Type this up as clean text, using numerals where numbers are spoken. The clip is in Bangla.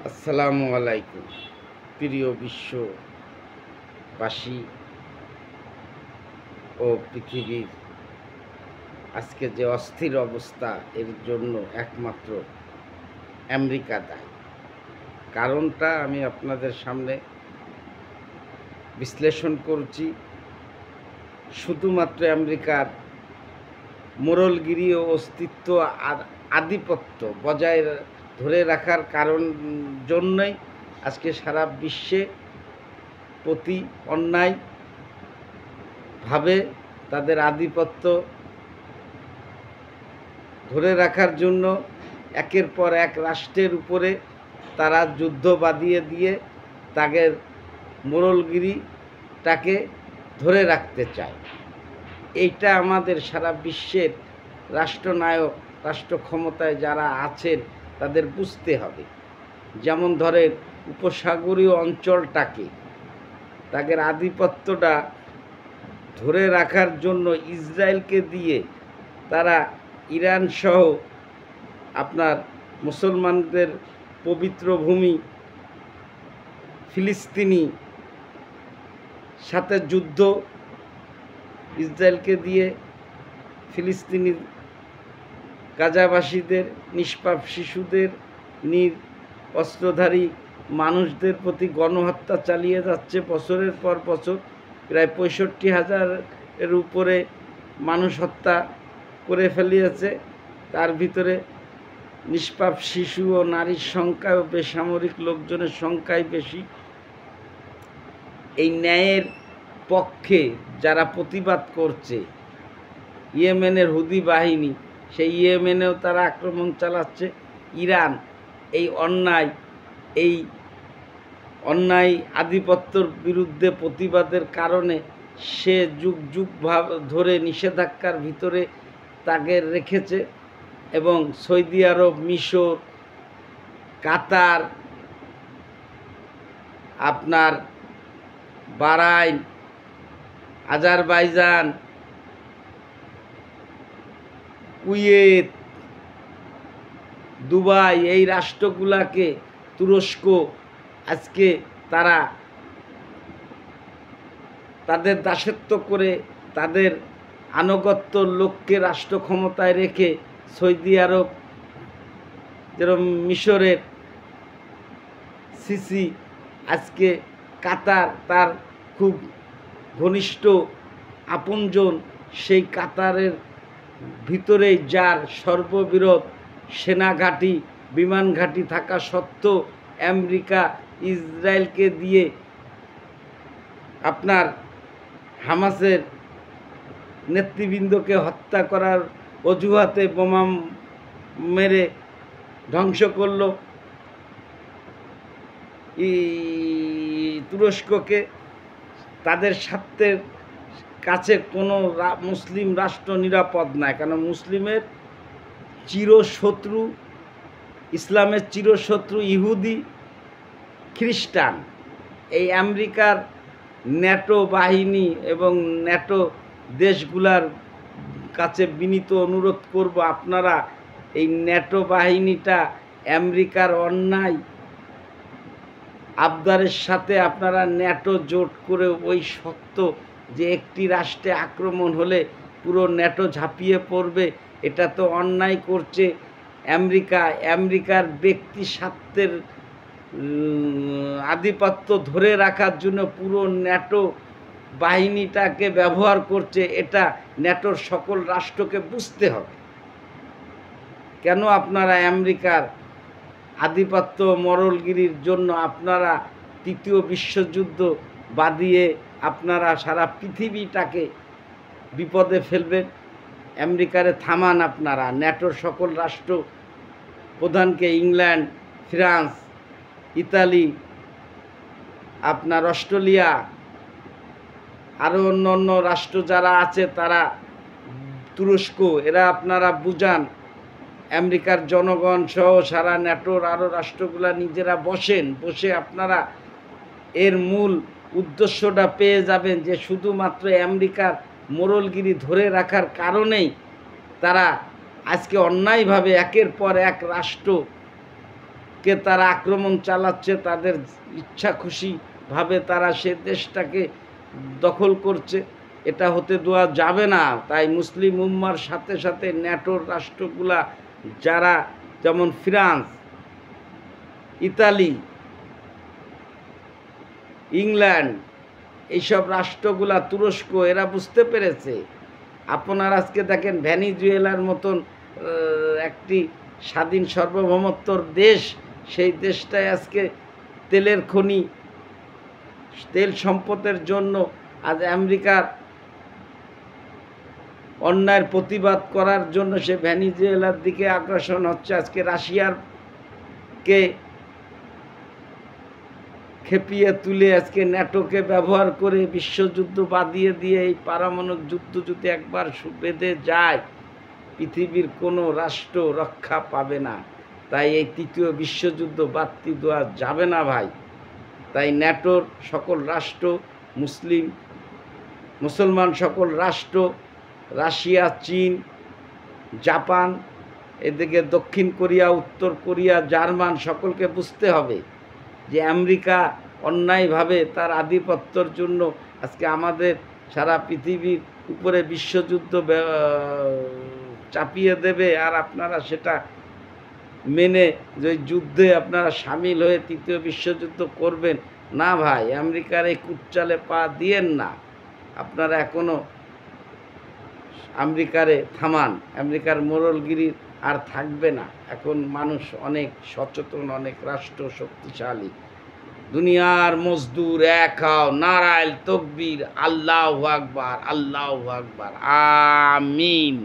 আসসালামু আলাইকুম। প্রিয় বিশ্ববাসী ও পৃথিবীর আজকে যে অস্থির অবস্থা, এর জন্য একমাত্র আমেরিকা দায়ী। কারণটা আমি আপনাদের সামনে বিশ্লেষণ করছি। শুধুমাত্র আমেরিকার মোড়লগিরি ও অস্তিত্ব আর আধিপত্য বজায় ধরে রাখার জন্যই আজকে সারা বিশ্বে প্রতি অন্যায়ভাবে তাদের আধিপত্য ধরে রাখার জন্য একের পর এক রাষ্ট্রের উপরে তারা যুদ্ধ বাঁধিয়ে দিয়ে তাদের মোড়লগিরিটাকে ধরে রাখতে চায়। এইটা আমাদের সারা বিশ্বের রাষ্ট্রনায়ক, রাষ্ট্র ক্ষমতায় যারা আছেন তাদের বুঝতে হবে। যেমন ধরেন, উপসাগরীয় অঞ্চলটাকে তাদের আধিপত্যটা ধরে রাখার জন্য ইসরায়েলকে দিয়ে তারা ইরান সহ আপনার মুসলমানদের পবিত্র ভূমি ফিলিস্তিনি সাথে যুদ্ধ, ইসরায়েলকে দিয়ে ফিলিস্তিনি গাজাবাসীদের, নিষ্পাপ শিশুদের, অস্ত্রধারী মানুষদের প্রতি গণহত্যা চালিয়ে যাচ্ছে বছরের পর বছর। প্রায় 65,000-এর উপরে মানুষ হত্যা করে ফেলিয়েছে। তার ভিতরে নিষ্পাপ শিশু ও নারীর সংখ্যা ও বেসামরিক লোকজনের সংখ্যাই বেশি। এই ন্যায়ের পক্ষে যারা প্রতিবাদ করছে, ইয়েমেনের হুদি বাহিনী, সেই ইয়েমেনেও তারা আক্রমণ চালাচ্ছে। ইরান এই অন্যায় আধিপত্যর বিরুদ্ধে প্রতিবাদের কারণে সে যুগ যুগ ধরে নিষেধাজ্ঞার ভিতরে তাকে রেখেছে। এবং সৌদি আরব, মিশর, কাতার, আপনার বাহরাইন, আজারবাইজান, কুয়েত, দুবাই, এই রাষ্ট্রগুলাকে তুরস্ক আজকে তারা তাদের দাসত্ব করে তাদের আনুগত্য লোককে রাষ্ট্র ক্ষমতায় রেখে, সৌদি আরব যেরকম মিশরের সিসি, আজকে কাতার তার খুব ঘনিষ্ঠ আপনজন, সেই কাতারের ভিতরেই যার সর্ববৃহৎ সেনাঘাঁটি, বিমান ঘাঁটি থাকা সত্ত্বেও আমেরিকা ইসরায়েলকে দিয়ে আপনার হামাসের নেতৃবৃন্দকে হত্যা করার অজুহাতে বোমা মেরে ধ্বংস করল তুরস্ককে। তাদের স্বার্থের কাছে কোনো মুসলিম রাষ্ট্র নিরাপদ নয়, কারণ মুসলিমের চিরশত্রু, ইসলামের চিরশত্রু ইহুদি, খ্রিস্টান। এই আমেরিকার ন্যাটো বাহিনী এবং ন্যাটো দেশগুলার কাছে বিনীত অনুরোধ করব, আপনারা এই ন্যাটো বাহিনীটা আমেরিকার অন্যায় আবদারের সাথে আপনারা ন্যাটো জোট করে, ওই সত্য যে একটি রাষ্ট্রে আক্রমণ হলে পুরো ন্যাটো ঝাঁপিয়ে পড়বে, এটা তো অন্যায় করছে আমেরিকা। আমেরিকার ব্যক্তি স্বার্থের আধিপত্য ধরে রাখার জন্য পুরো ন্যাটো বাহিনীটাকে ব্যবহার করছে। এটা ন্যাটোর সকল রাষ্ট্রকে বুঝতে হবে। কেন আপনারা আমেরিকার আধিপত্য মোড়লগিরির জন্য আপনারা তৃতীয় বিশ্বযুদ্ধ বাঁধিয়ে আপনারা সারা পৃথিবীটাকে বিপদে ফেলবেন? আমেরিকারে থামান আপনারা। ন্যাটোর সকল রাষ্ট্র প্রধানকে, ইংল্যান্ড, ফ্রান্স, ইতালি, আপনার অস্ট্রেলিয়া, আরও অন্য অন্য রাষ্ট্র যারা আছে, তারা তুরস্ক, এরা আপনারা বুঝান। আমেরিকার জনগণ সহ সারা ন্যাটোর আরও রাষ্ট্রগুলা নিজেরা বসে আপনারা এর মূল উদ্দেশ্যটা পেয়ে যাবেন, যে শুধুমাত্র আমেরিকার মোড়লগিরি ধরে রাখার কারণেই তারা আজকে অন্যায়ভাবে একের পর এক রাষ্ট্র কে তারা আক্রমণ চালাচ্ছে, তাদের ইচ্ছা খুশিভাবে তারা সে দেশটাকে দখল করছে। এটা হতে দেওয়া যাবে না। তাই মুসলিম উম্মার সাথে সাথে ন্যাটোর রাষ্ট্রগুলা, যারা যেমন ফ্রান্স, ইতালি, ইংল্যান্ড, এইসব রাষ্ট্রগুলা, তুরস্ক, এরা বুঝতে পেরেছে। আপনার আজকে দেখেন ভেনিজুয়েলার মতন একটি স্বাধীন সার্বভৌমত্বর দেশ, সেই দেশটায় আজকে তেলের খনি, তেল সম্পদের জন্য আজ আমেরিকার অন্যায়ের প্রতিবাদ করার জন্য সে ভেনিজুয়েলার দিকে আগ্রাসন হচ্ছে। আজকে রাশিয়াকে খেপিয়ে তুলে আজকে ন্যাটোকে ব্যবহার করে বিশ্বযুদ্ধ বাদিয়ে দিয়ে এই পারমাণবিক যুদ্ধ যদি একবার বেঁধে যায়, পৃথিবীর কোনো রাষ্ট্র রক্ষা পাবে না। তাই এই তৃতীয় বিশ্বযুদ্ধ বাড়তি দেওয়া যাবে না ভাই। তাই ন্যাটোর সকল রাষ্ট্র, মুসলমান সকল রাষ্ট্র, রাশিয়া, চীন, জাপান, এদিকে দক্ষিণ কোরিয়া, উত্তর কোরিয়া, জার্মান, সকলকে বুঝতে হবে যে আমেরিকা অন্যায়ভাবে তার আধিপত্যর জন্য আজকে আমাদের সারা পৃথিবীর উপরে বিশ্বযুদ্ধ চাপিয়ে দেবে। আর আপনারা সেটা মেনে যে যুদ্ধে আপনারা সামিল হয়ে তৃতীয় বিশ্বযুদ্ধ করবেন না ভাই। আমেরিকার এই কুটচালে পা দিয়েন না। আপনারা এখনও আমেরিকারে থামান। আমেরিকার মোড়লগিরি আর থাকবে না। এখন মানুষ অনেক সচেতন, অনেক রাষ্ট্র শক্তিশালী। দুনিয়ার মজদুর এক হও, নারায়ণ তকবীর, আল্লাহু আকবার, আল্লাহু আকবার, আমিন।